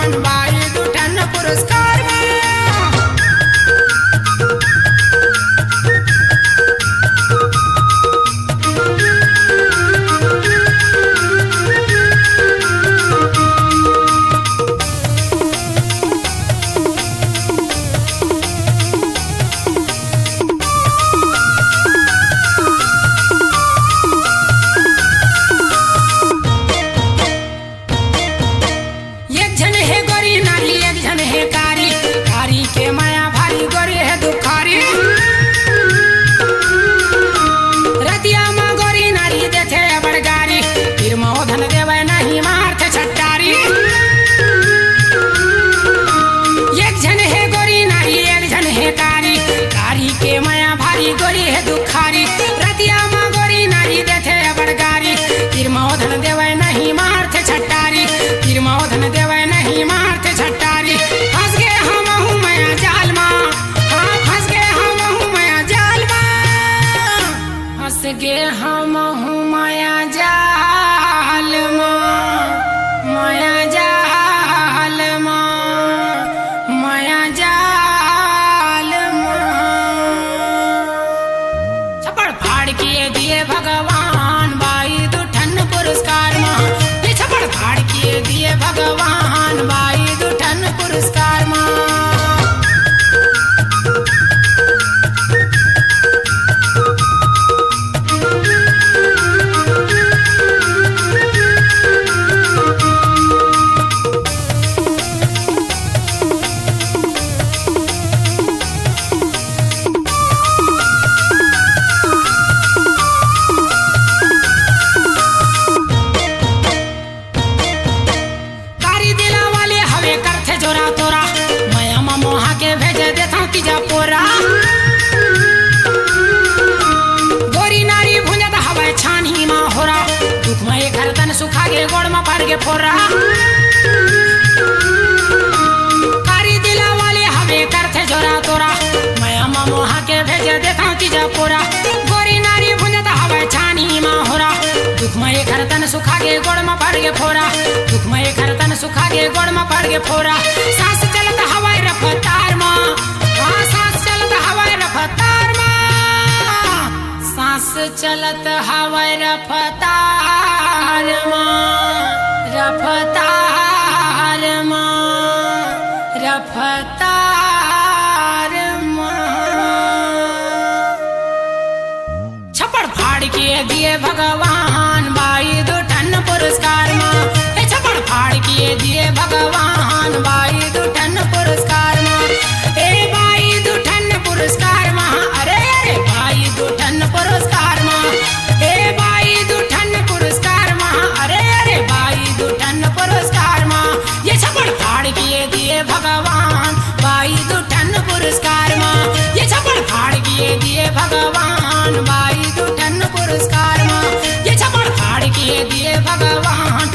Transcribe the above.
भगवान बाई दुठन पुरस्कार में। के माया भारी गोरी है दुखारी रतिया माँ गोरी नारी देखे बड़गारी फिर मोधन देवे नहीं मार्थ छट्टारी। एक जन है गोरी नारी एक जन है कारी कारी के माया भारी गोरी है दुखारी रतिया माँ गोरी नारी देखे बड़गारी फिर मोधन देवे नहीं मार्थ छट्टारी फिर मोधन देवे नहीं मार्थ छट्टारी। फंस गए हम माया जाल माँ हाँ फंस गए हम माया जाल माँ फंस गए हम माया जाल माँ माया जाल माँ माया जाल माँ। छप्पड़ फाड़ किए दिए भगवान बाई दुठन पुरस्कार माँ ये छप्पड़ फाड़ किए दिए भगवान बाई दुठन पुरस्कार माँ। पोरा गोरी नारी भुंजत हवा छानी माँ होरा दुख में घर तन सुखा गे गोड़ में पड़ गे फोरा कारी दिला वाले हवे करथे जोरा तोरा मैं अम्मा मोहा के भेजे देता तीजा पोरा गोरी नारी भुंजत हवा छानी माँ होरा दुख में घर तन सुखा गे गोड़ में पड़ गे फोरा दुख में घर तन सुखा गे गोड़ में पड़ गे फोरा। सांस चलत हवाई रफ्तार माँ हाँ सांस चलत हवाई रफ्तार माँ सांस चलत हवाई रफ्तार माँ रफ्तार माँ रफ्तार माँ। छप्पड़ फाड़ किए दिए भगवान बाई दुठन पुरस्कार माँ ये छप्पड़ फाड़ किए दिए भगवान बाई दुठन पुरस्कार माँ। ए बाई दुठन पुरस्कार माँ अरे अरे बाई दुठन पुरस्कार माँ ए बाई दुठन पुरस्कार माँ अरे अरे बाई दुठन पुरस्कार माँ ये छप्पड़ फाड़ किए दिए भगवान बाई दुठन पुरस्कार माँ ये छप्पड़ फाड़ किए दिए भगवान बाई दुठन पुरस्कार माँ ये छप्पड़ फाड़ किए दिए भगवान